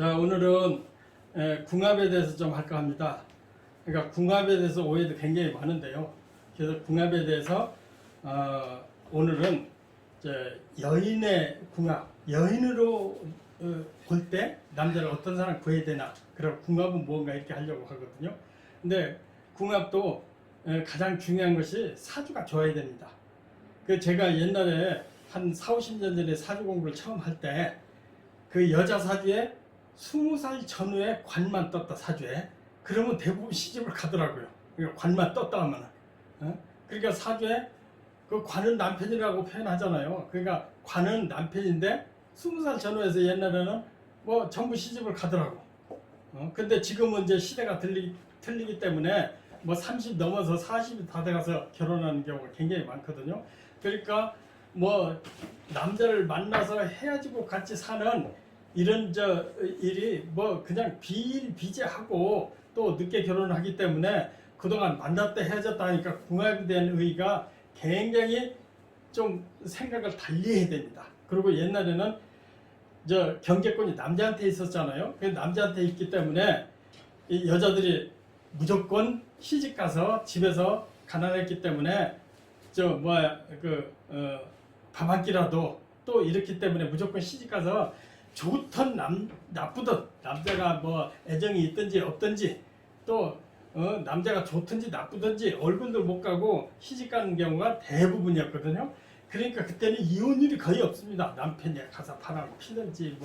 자, 오늘은 궁합에 대해서 좀 할까 합니다. 그러니까 궁합에 대해서 오해도 굉장히 많은데요. 그래서 궁합에 대해서 오늘은 이제 여인의 궁합, 여인으로 볼 때 남자를 어떤 사람 구해야 되나, 그리고 궁합은 뭔가 이렇게 하려고 하거든요. 근데 궁합도 가장 중요한 것이 사주가 좋아야 됩니다. 그 제가 옛날에 한 4, 50년 전에 사주 공부를 처음 할 때 그 여자 사주에 20살 전후에 관만 떴다, 사주에. 그러면 대부분 시집을 가더라고요. 그러니까 관만 떴다 하면은. 그러니까 사주에 그 관은 남편이라고 표현하잖아요. 그러니까 관은 남편인데 20살 전후에서 옛날에는 뭐 전부 시집을 가더라고. 근데 지금은 이제 시대가 틀리기 때문에 뭐 30 넘어서 40이 다 돼가서 결혼하는 경우가 굉장히 많거든요. 그러니까 뭐 남자를 만나서 헤어지고 같이 사는 이런 일이 뭐 그냥 비일비재하고 또 늦게 결혼을 하기 때문에 그동안 만났다 헤어졌다 하니까 궁합에 대한 의의가 굉장히 좀 생각을 달리 해야 됩니다. 그리고 옛날에는 경제권이 남자한테 있었잖아요. 그 남자한테 있기 때문에 이 여자들이 무조건 시집 가서 집에서 가난했기 때문에 밥 한 끼라도 또 이렇기 때문에 무조건 시집 가서 좋든 나쁘든, 남자가 뭐 애정이 있든지 없든지, 또 남자가 좋든지 나쁘든지 얼굴도 못 가고 시집 가는 경우가 대부분이었거든요. 그러니까 그때는 이혼율이 거의 없습니다. 남편이 가서 바람 피든지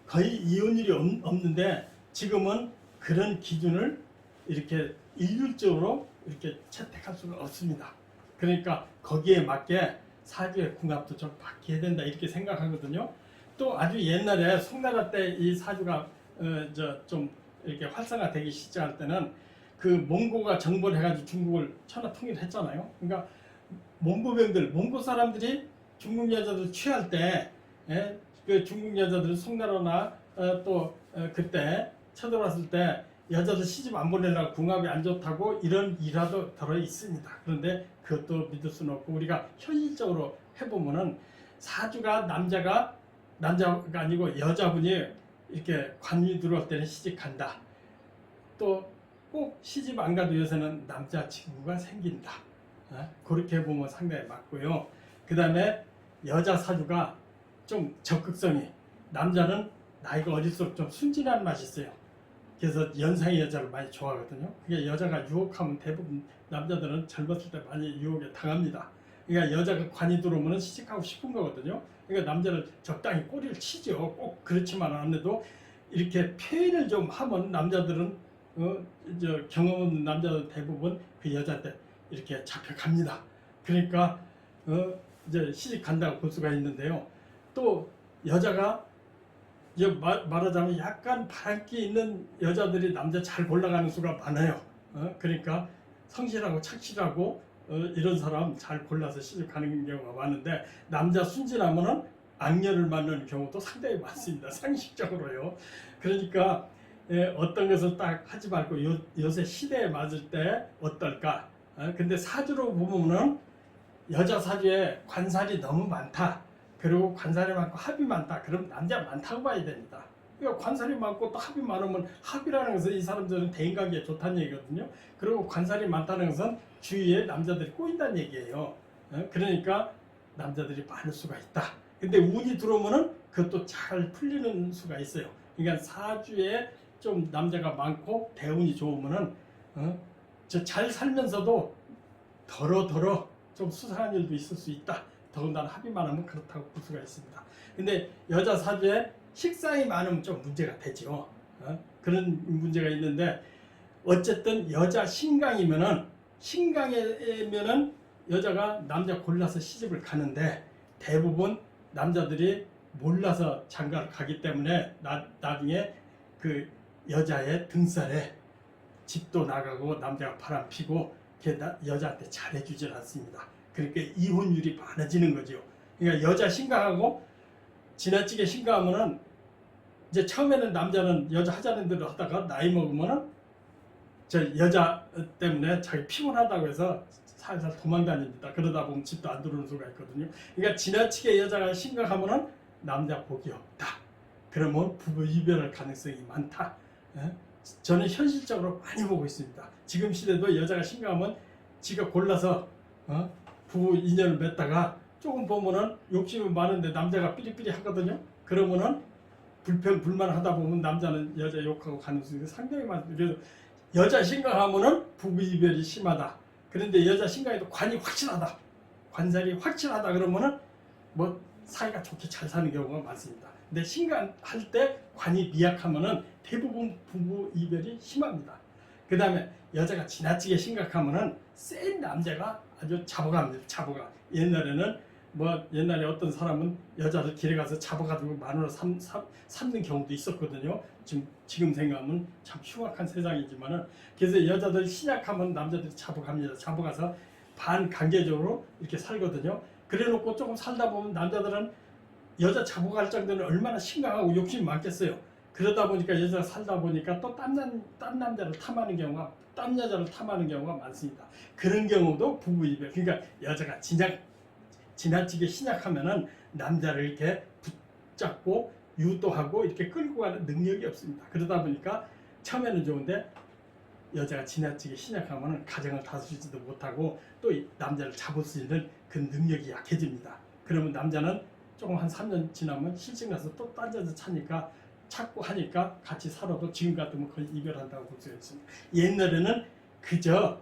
거의 이혼율이 없는데, 지금은 그런 기준을 이렇게 일률적으로 이렇게 채택할 수가 없습니다. 그러니까 거기에 맞게 사주의 궁합도 좀 바뀌어야 된다, 이렇게 생각하거든요. 또 아주 옛날에 송나라 때 이 사주가 좀 이렇게 활성화되기 시작할 때는 그 몽고가 정벌을 해가지고 중국을 천하통일했잖아요. 그러니까 몽고 사람들이 중국 여자들 취할 때, 그 중국 여자들 송나라나 그때 쳐들어왔을 때 여자들 시집 안 보내려고 궁합이 안 좋다고 이런 일화도 들어 있습니다. 그런데 그것도 믿을 수는 없고, 우리가 현실적으로 해보면은 사주가 남자가 아니고 여자분이 이렇게 관이 들어올 때는 시집 간다. 또 꼭 시집 안 가도 요새는 남자친구가 생긴다. 그렇게 보면 상당히 맞고요. 그 다음에 여자 사주가 좀 적극성이, 남자는 나이가 어릴수록 좀 순진한 맛이 있어요. 그래서 연상의 여자를 많이 좋아하거든요. 그게 여자가 유혹하면 대부분 남자들은 젊었을 때 많이 유혹에 당합니다. 그러니까 여자가 관이 들어오면 시집가고 싶은 거거든요. 그러니까 남자를 적당히 꼬리를 치죠. 꼭 그렇지만 않아도 이렇게 표현을 좀 하면 남자들은 경험 없는 남자들 대부분 그 여자한테 이렇게 잡혀갑니다. 그러니까 이제 시집 간다고 볼 수가 있는데요. 또 여자가 말하자면 약간 바람기 있는 여자들이 남자 잘 골라가는 수가 많아요. 그러니까 성실하고 착실하고 이런 사람 잘 골라서 시집 가는 경우가 많은데, 남자 순진하면은 악녀를 만나는 경우도 상당히 많습니다. 상식적으로요. 그러니까 어떤 것을 딱 하지 말고 요새 시대에 맞을 때 어떨까. 근데 사주로 보면은 여자 사주에 관살이 너무 많다, 그리고 관살이 많고 합이 많다, 그럼 남자 많다고 봐야 됩니다. 그러니까 관살이 많고 또 합이 많으면, 합이라는 것은 이 사람들은 대인관계에 좋다는 얘기거든요. 그리고 관살이 많다는 것은 주위에 남자들이 꼬인다는 얘기예요. 그러니까 남자들이 많을 수가 있다. 근데 운이 들어오면은 그것도 잘 풀리는 수가 있어요. 그러니까 사주에 좀 남자가 많고 대운이 좋으면은 잘 살면서도 더러 좀 수상한 일도 있을 수 있다. 더군다나 합이 많으면 그렇다고 볼 수가 있습니다. 근데 여자 사주에 식상이 많으면 좀 문제가 되죠. 그런 문제가 있는데, 어쨌든 여자 신강이면은 여자가 남자 골라서 시집을 가는데, 대부분 남자들이 몰라서 장가를 가기 때문에 나중에 그 여자의 등살에 집도 나가고 남자가 바람 피고 여자한테 잘해주질 않습니다. 그러니까 이혼율이 많아지는 거죠. 그러니까 여자 신강하고 지나치게 신강하면은, 이제 처음에는 남자는 여자 하자는 대로 하다가 나이 먹으면은 여자 때문에 자기 피곤하다고 해서 살살 도망다닙니다. 그러다 보면 집도 안 들어오는 수가 있거든요. 그러니까 지나치게 여자가 심각하면은 남자 복이 없다. 그러면 부부 이별할 가능성이 많다. 저는 현실적으로 많이 보고 있습니다. 지금 시대도 여자가 심각하면 지가 골라서 부부 인연을 맺다가 조금 보면은 욕심이 많은데 남자가 삐리삐리 하거든요. 그러면은 불만하다 보면 남자는 여자 욕하고 가능성이 상당히 많습니다. 그래서 여자 심각하면은 부부 이별이 심하다. 그런데 여자 심각해도 관이 확실하다. 관살이 확실하다 그러면은 뭐 사이가 좋게 잘 사는 경우가 많습니다. 근데 심각할 때 관이 미약하면은 대부분 부부 이별이 심합니다. 그 다음에 여자가 지나치게 심각하면은 센 남자가 아주 잡아갑니다. 잡아가. 옛날에 어떤 사람은 여자를 길에 가서 잡아가지고 만으로 삼는 경우도 있었거든요. 지금 생각하면 참 흉악한 세상이지만은 그래서 여자들 신약하면 남자들이 잡아갑니다. 잡아가서 반강제적으로 이렇게 살거든요. 그래놓고 조금 살다 보면 남자들은 여자 잡아갈 정도는 얼마나 심각하고 욕심이 많겠어요. 그러다 보니까 여자가 살다 보니까 또 딴 남자를 탐하는 경우가 딴 여자를 탐하는 경우가 많습니다. 그런 경우도 부부 이별. 그러니까 여자가 지나치게 신약하면은 남자를 이렇게 붙잡고 유도하고 이렇게 끌고 가는 능력이 없습니다. 그러다 보니까 처음에는 좋은데 여자가 지나치게 신약하면은 가정을 다스리지도 못하고 또 남자를 잡을 수 있는 그 능력이 약해집니다. 그러면 남자는 조금 한 3년 지나면 실증나서 또 딴 여자 찾고 하니까 같이 살아도 지금 같으면 거의 이별한다고 볼 수 있습니다. 옛날에는 그저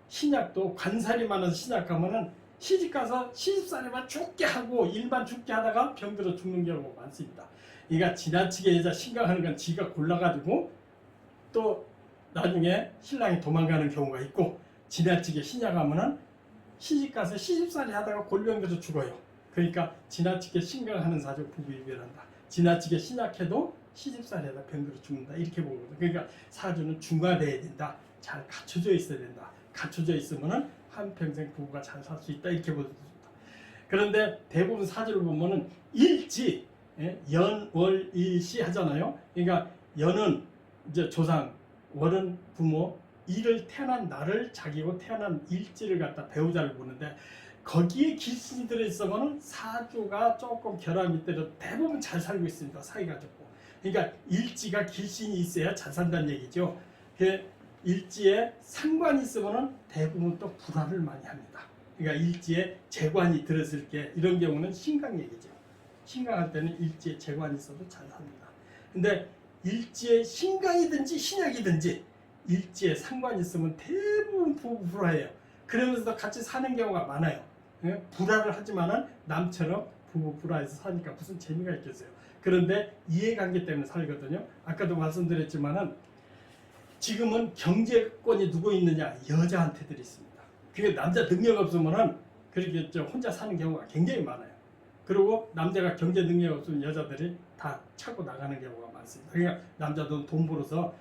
신약도 관살이 많아서 신약하면은 시집가서 시집살이만 죽게 하고 일만 죽게 하다가 병들어 죽는 경우가 많습니다. 그러니까 지나치게 여자 심각하는 건 지가 골라가지고 또 나중에 신랑이 도망가는 경우가 있고 지나치게 신약하면은 시집가서 시집살이 하다가 골병들어 죽어요. 그러니까 지나치게 심각하는 사주 부부 이별한다. 지나치게 신약해도 시집살이 하다 병들어 죽는다. 이렇게 보거든요. 그러니까 사주는 중화돼야 된다. 잘 갖춰져 있어야 된다. 갖춰져 있으면은 한평생 부부가 잘 살 수 있다. 이렇게 보습니다. 그런데 대부분 사주를 보면은 일지, 연, 월, 일시 하잖아요. 그러니까 연은 이제 조상, 월은 부모, 일을 태어난 날을 자기고 태어난 일지를 갖다 배우자를 보는데 거기에 길신이 들어있으면 사주가 조금 결함이 있더라도 대부분 잘 살고 있습니다. 사이가 좋고. 그러니까 일지가 길신이 있어야 잘 산다는 얘기죠. 그 일지에 상관이 있으면 대부분 또 불화를 많이 합니다. 그러니까 일지에 재관이 들었을 때 이런 경우는 신강 얘기죠. 신강할 때는 일지에 재관이 있어도 잘 삽니다. 근데 일지에 신강이든지 신약이든지 일지에 상관이 있으면 대부분 불화해요. 그러면서도 같이 사는 경우가 많아요. 불화를 하지만은 남처럼 부부 불화해서 사니까 무슨 재미가 있겠어요. 그런데 이해관계 때문에 살거든요. 아까도 말씀드렸지만은 지금은 경제권이 누구 있느냐? 여자한테들 있습니다. 그게 남자 능력 없으면은 그렇게 혼자 사는 경우가 굉장히 많아요. 그리고 남자가 경제 능력 없으면 여자들이 다 차고 나가는 경우가 많습니다. 그러니까 남자도 돈 벌어서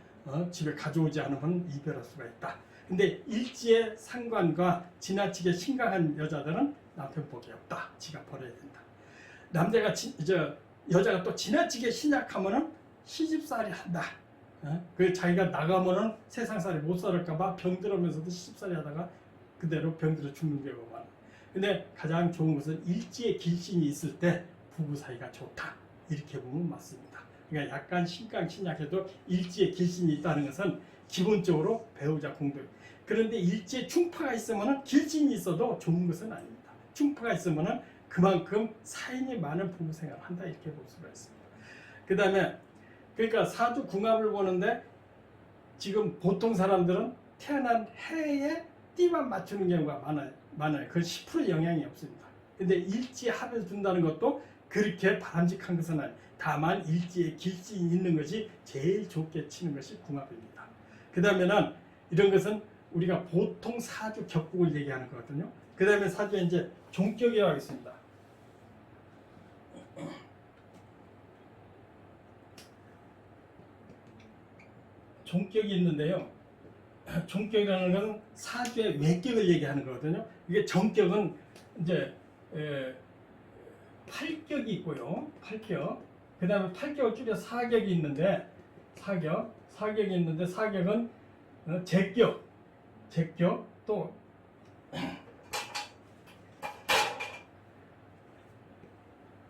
집에 가져오지 않으면 이별할 수가 있다. 근데 일지의 상관과 지나치게 심각한 여자들은 남편 복이 없다. 지가 버려야 된다. 남자가 여자가 또 지나치게 신약하면은 시집살이 한다. 그 자기가 나가면은 세상살이 못 살을까봐 병들으면서도 시집살이 하다가 그대로 병들어 죽는 경우가 많아. 근데 가장 좋은 것은 일지의 길신이 있을 때 부부 사이가 좋다. 이렇게 보면 맞습니다. 그러니까 약간 신강 신약해도 일지의 길신이 있다는 것은 기본적으로 배우자 공동. 그런데 일지에 충파가 있으면 길신이 있어도 좋은 것은 아닙니다. 충파가 있으면 그만큼 사인이 많은 부부 생활을 한다 이렇게 볼 수가 있습니다. 그 다음에 그러니까 사주 궁합을 보는데 지금 보통 사람들은 태어난 해에 띠만 맞추는 경우가 많아요. 그 10% 영향이 없습니다. 근데 일지에 합을 준다는 것도 그렇게 바람직한 것은 아니에요. 다만 일지에 길신이 있는 것이 제일 좋게 치는 것이 궁합입니다. 그 다음에는 이런 것은 우리가 보통 사주 격국을 얘기하는 거거든요. 그 다음에 사주에 이제 종격이라고 하겠습니다. 종격이 있는데요. 종격이라는 것은 사주의 외격을 얘기하는 거거든요. 이게 정격은 이제 8격이 있고요. 8격. 그 다음에 8격을 줄여 사격이 있는데 사격이 있는데 사격은 제격 또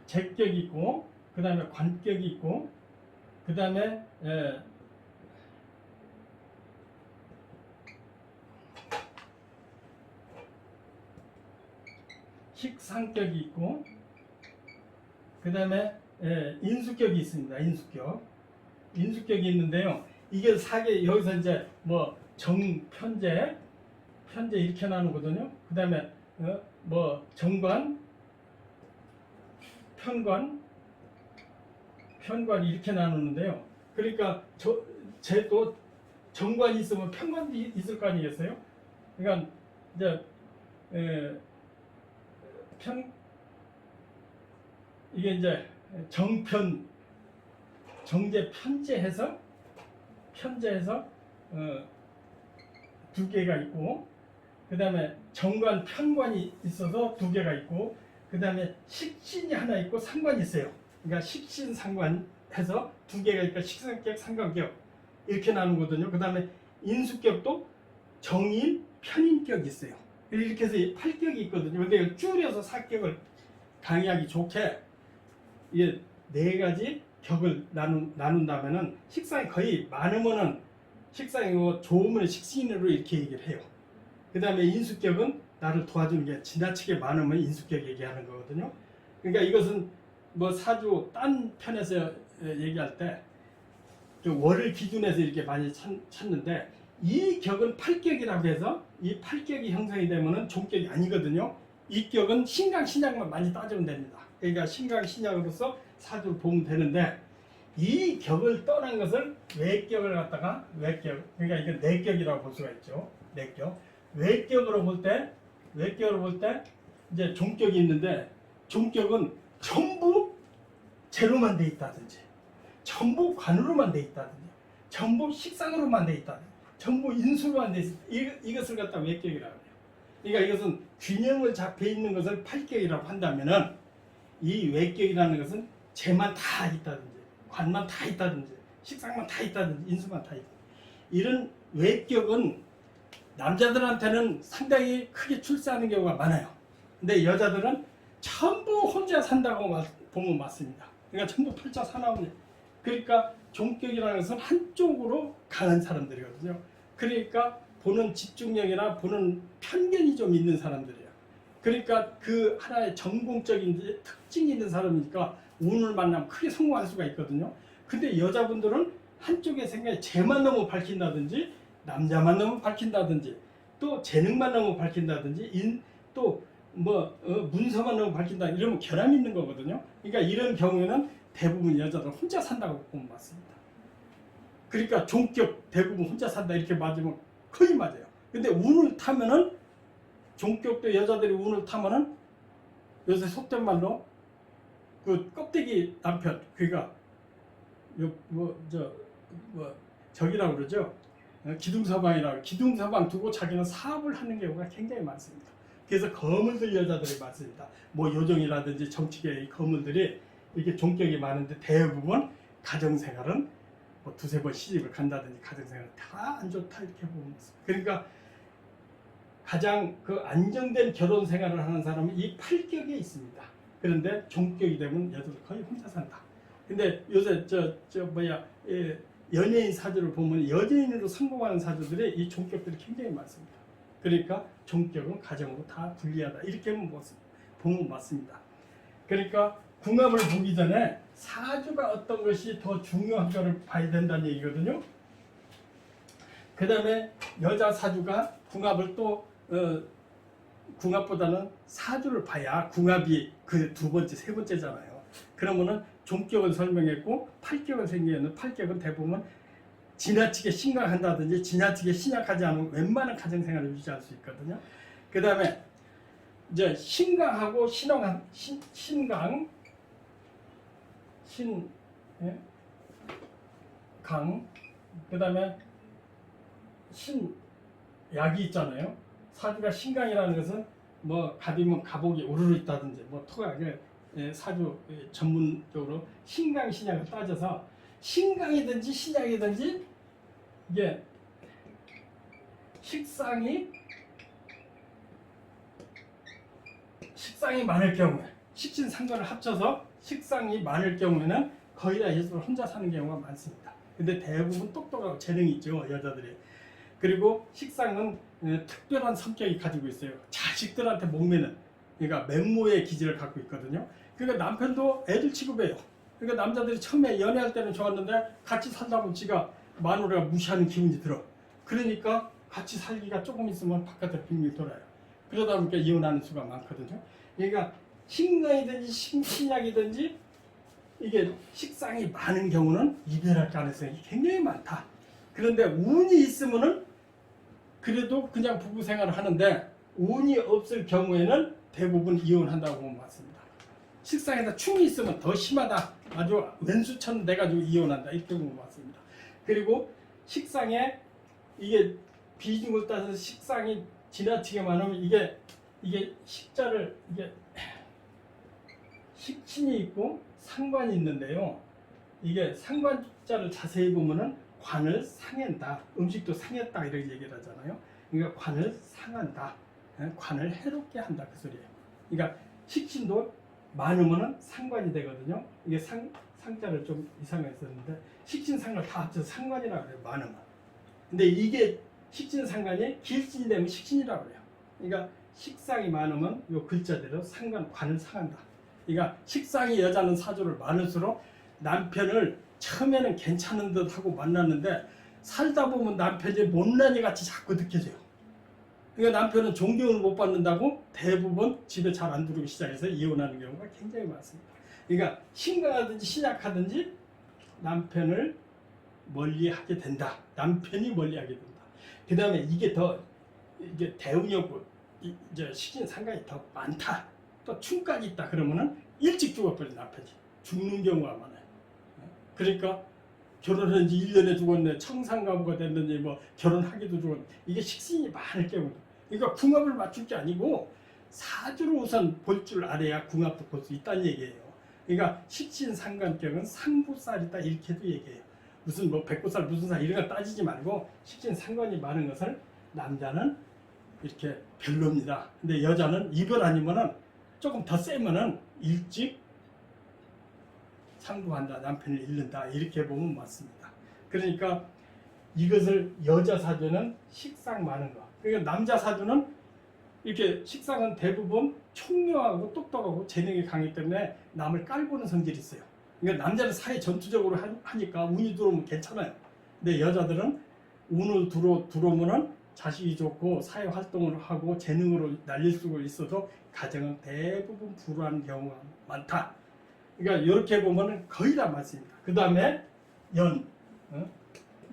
제격이 있고 그 다음에 관격이 있고, 그 다음에 식상격이 있고, 그 다음에 인수격이 있습니다. 인수격이 있는데요. 이게 사계 여기서 이제 뭐 정편제, 편제 이렇게 나누거든요. 그 다음에 뭐 정관, 편관 이렇게 나누는데요. 그러니까 쟤도 정관이 있으면 편관도 있을 거 아니겠어요? 그러니까 이제 이게 이제 정편, 정제 편제해서 두 개가 있고, 그 다음에 정관 편관이 있어서 두 개가 있고, 그 다음에 식신이 하나 있고 상관이 있어요. 그러니까 식신 상관 해서 두 개가 있으니까 식상격, 상관격 이렇게 나누거든요. 그 다음에 인수격도 정인, 편인격이 있어요. 이렇게 해서 8격이 있거든요. 근데 이걸 줄여서 4격을 강의하기 좋게 이게 네 가지 격을 나눈다면은 식상이 거의 많으면은 식상이고 좋으면 식신으로 이렇게 얘기를 해요. 그 다음에 인수격은 나를 도와주는 게 지나치게 많으면 인수격 얘기하는 거거든요. 그러니까 이것은 뭐 사주 딴 편에서 얘기할 때 월을 기준해서 이렇게 많이 찾는데, 이 격은 8격이라고 해서 이 8격이 형성이 되면은 종격이 아니거든요. 이 격은 신강 신약만 많이 따지면 됩니다. 그러니까 신강 신약으로서 사주를 보면 되는데, 이 격을 떠난 것을 외격을 갖다가 외격, 그러니까 이게 내격이라고 볼 수가 있죠. 내격. 외격으로 볼 때 이제 종격이 있는데, 종격은 전부 재로만 돼 있다든지, 전부 관으로만 돼 있다든지, 전부 식상으로만 돼 있다든지, 전부 인수로만 돼 있다. 이것을 갖다 외격이라고 해요. 그러니까 이것은 균형을 잡혀 있는 것을 팔격이라고 한다면은, 이 외격이라는 것은 재만 다 있다든지, 관만 다 있다든지, 식상만 다 있다든지, 인수만 다 있다. 이런 외격은 남자들한테는 상당히 크게 출세하는 경우가 많아요. 근데 여자들은 전부 혼자 산다고 보면 맞습니다. 그러니까 전부 펼쳐 사나오니, 그러니까 종격이라는 것은 한쪽으로 강한 사람들이거든요. 그러니까 보는 집중력이나 보는 편견이 좀 있는 사람들이에요. 그러니까 그 하나의 전공적인 특징이 있는 사람이니까 운을 만나면 크게 성공할 수가 있거든요. 근데 여자분들은 한쪽의 생각이 쟤만 너무 밝힌다든지, 남자만 너무 밝힌다든지, 또 재능만 너무 밝힌다든지, 또 문서만 너무 밝힌다, 이러면 결함이 있는 거거든요. 그러니까 이런 경우에는 대부분 여자들 혼자 산다고 보면 맞습니다. 그러니까 종격 대부분 혼자 산다 이렇게 맞으면 거의 맞아요. 근데 운을 타면은, 종격도 여자들이 운을 타면은 요새 속된 말로 그 껍데기 남편, 그러니까 저기라고 그러죠. 기둥서방 두고 자기는 사업을 하는 경우가 굉장히 많습니다. 그래서 거물들 여자들이 많습니다. 뭐 요정이라든지 정치계의 거물들이 이렇게 종격이 많은데, 대부분 가정생활은 뭐 두세 번 시집을 간다든지 가정생활 다 안 좋다 이렇게 보면 있습니다. 그러니까 가장 그 안정된 결혼 생활을 하는 사람은 이 8격에 있습니다. 그런데 종격이 되면 여자들 거의 혼자 산다. 근데 요새 연예인 사주를 보면 연예인으로 성공하는 사주들이 이 종격들이 굉장히 많습니다. 그러니까 종격은 가정으로 다 불리하다 이렇게 보면 맞습니다. 그러니까 궁합을 보기 전에 사주가 어떤 것이 더 중요한가를 봐야 된다는 얘기거든요. 그 다음에 여자 사주가 궁합을 또 궁합보다는 사주를 봐야 궁합이 그 두 번째, 세 번째잖아요. 그러면은 종격을 설명했고 8격을 생기는 8격은 대부분 지나치게 신강한다든지 지나치게 신약하지 않으면 웬만한 가정생활을 유지할 수 있거든요. 그 다음에 이제 신강하고 신강, 그 다음에 신약이 있잖아요. 사주가 신강이라는 것은 뭐 갑이면 갑옥이 우르르 있다든지, 뭐 토가 사주 전문적으로 신강 신약을 따져서 신강이든지 신약이든지 이게 식상이 많을 경우에 식신상관을 합쳐서 식상이 많을 경우에는 거의 다 예술을 혼자 사는 경우가 많습니다. 근데 대부분 똑똑하고 재능이 있죠, 여자들이. 그리고 식상은 특별한 성격이 가지고 있어요. 자식들한테 목매는, 그러니까 맹모의 기질을 갖고 있거든요. 그러니까 남편도 애들 취급해요. 그러니까 남자들이 처음에 연애할 때는 좋았는데 같이 살다 보면 지가 마누라가 무시하는 기분이 들어. 그러니까 같이 살기가 조금 있으면 바깥에 빙빙 돌아요. 그러다 보니까 이혼하는 수가 많거든요. 그러니까 신강이든지 신약이든지 이게 식상이 많은 경우는 이별할 가능성이 굉장히 많다. 그런데 운이 있으면은 그래도 그냥 부부 생활을 하는데, 운이 없을 경우에는 대부분 이혼한다고 보면 맞습니다. 식상에다 충이 있으면 더 심하다. 아주 왼수천 돼가지고 이혼한다. 이렇게 보면 맞습니다. 그리고 식상에 이게 비중을 따서 식상이 지나치게 많으면 이게 식자를 이게 식신이 있고 상관이 있는데요. 이게 상관자를 자세히 보면은 관을 상한다. 음식도 상했다 이렇게 얘기를 하잖아요. 그러니까 관을 상한다. 관을 해롭게 한다 그 소리예요. 그러니까 식신도 많으면은 상관이 되거든요. 이게 상자를 좀 이상하게 썼는데 식신 상을 다 합쳐서 상관이라고 그래요. 많으면. 근데 이게 식신 상관이 길신이 되면 식신이라고 그래요. 그러니까 식상이 많으면 요 글자대로 상관, 관을 상한다. 그러니까 식상이 여자는 사주를 많을수록 남편을 처음에는 괜찮은 듯 하고 만났는데 살다 보면 남편이 못난이 같이 자꾸 느껴져요. 그러니까 남편은 존경을 못 받는다고 대부분 집에 잘 안 들어오기 시작해서 이혼하는 경우가 굉장히 많습니다. 그러니까 신강하든지 신약하든지 남편을 멀리하게 된다. 남편이 멀리하게 된다. 그 다음에 이게 대운이 없고 이제 식신 상관이 더 많다. 또 충까지 있다. 그러면은 일찍 죽어버린 남편이 죽는 경우가 많아요. 그러니까 결혼한 지 1년에 죽었네, 청산가부가 됐는지 뭐 결혼하기도 죽었네. 이게 식신이 많을 경우. 그러니까 궁합을 맞출 게 아니고 사주로 우선 볼 줄 알아야 궁합도 볼 수 있다는 얘기예요. 그러니까 식신 상관격은 상부살이다 이렇게도 얘기해요. 무슨 뭐 백부살 무슨 살 이런 거 따지지 말고 식신 상관이 많은 것을 남자는 이렇게 별로입니다. 근데 여자는 이별 아니면은 조금 더 세면은 일찍 상부한다, 남편을 잃는다 이렇게 보면 맞습니다. 그러니까 이것을 여자 사주는 식상 많은 거, 그러니까 남자 사주는 이렇게 식상은 대부분 총명하고 똑똑하고 재능이 강하기 때문에 남을 깔보는 성질이 있어요. 그러니까 남자는 사회 전투적으로 하니까 운이 들어오면 괜찮아요. 근데 여자들은 운을 들어오면은 자식이 좋고 사회 활동을 하고 재능으로 날릴 수가 있어도 가정은 대부분 불우한 경우가 많다. 그러니까 이렇게 보면은 거의 다 맞습니다. 그 다음에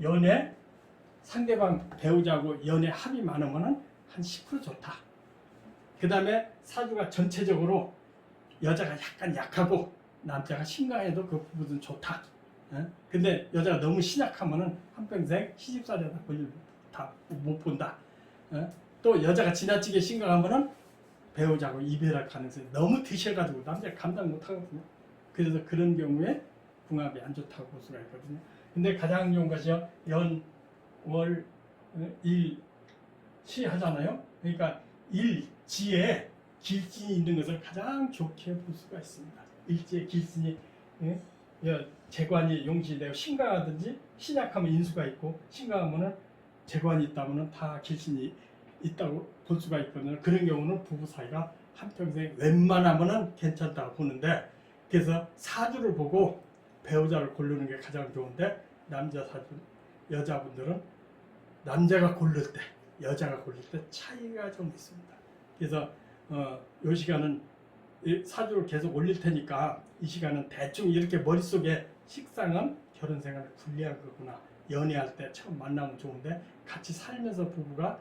연애 상대방 배우자고 연애 합이 많으면은 한 10% 좋다. 그 다음에 사주가 전체적으로 여자가 약간 약하고 남자가 신강해도 그 부분은 좋다. 근데 여자가 너무 신약하면은 한평생 시집살이하다 볼일 다 못 본다. 또 여자가 지나치게 신강하면은 배우자고 이별할 가능성이 너무 드셔가지고 남자가 감당 못 하거든요. 그래서 그런 경우에 궁합이 안 좋다고 볼 수가 있거든요. 근데 가장 좋은 것이요, 연, 월, 일, 시 하잖아요. 그러니까 일지에 길신이 있는 것을 가장 좋게 볼 수가 있습니다. 일지에 길신이 재관이 용신되고 신강하든지 신약하면 인수가 있고 신강하면은 재관이 있다면은 다 길신이 있다고 볼 수가 있거든요. 그런 경우는 부부 사이가 한평생 웬만하면은 괜찮다고 보는데, 그래서 사주를 보고 배우자를 고르는 게 가장 좋은데, 남자 사주 여자분들은 남자가 고를 때 여자가 고를 때 차이가 좀 있습니다. 그래서 이 시간은 사주를 계속 올릴 테니까 이 시간은 대충 이렇게 머릿속에 식상은 결혼 생활을 불리한 거구나, 연애할 때 처음 만나면 좋은데 같이 살면서 부부가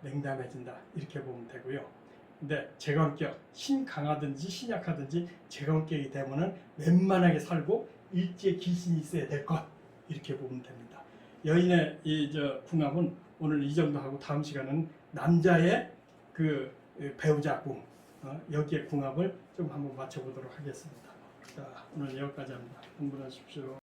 냉담해진다 이렇게 보면 되고요. 근데 재관격 신강하든지 신약하든지 재관격이 되면은 웬만하게 살고 일지에 길신이 있어야 될 것 이렇게 보면 됩니다. 여인의 궁합은 오늘 이 정도 하고 다음 시간은 남자의 그 배우자 궁 여기에 궁합을 좀 한번 맞춰보도록 하겠습니다. 자, 오늘 여기까지 합니다. 공부하십시오.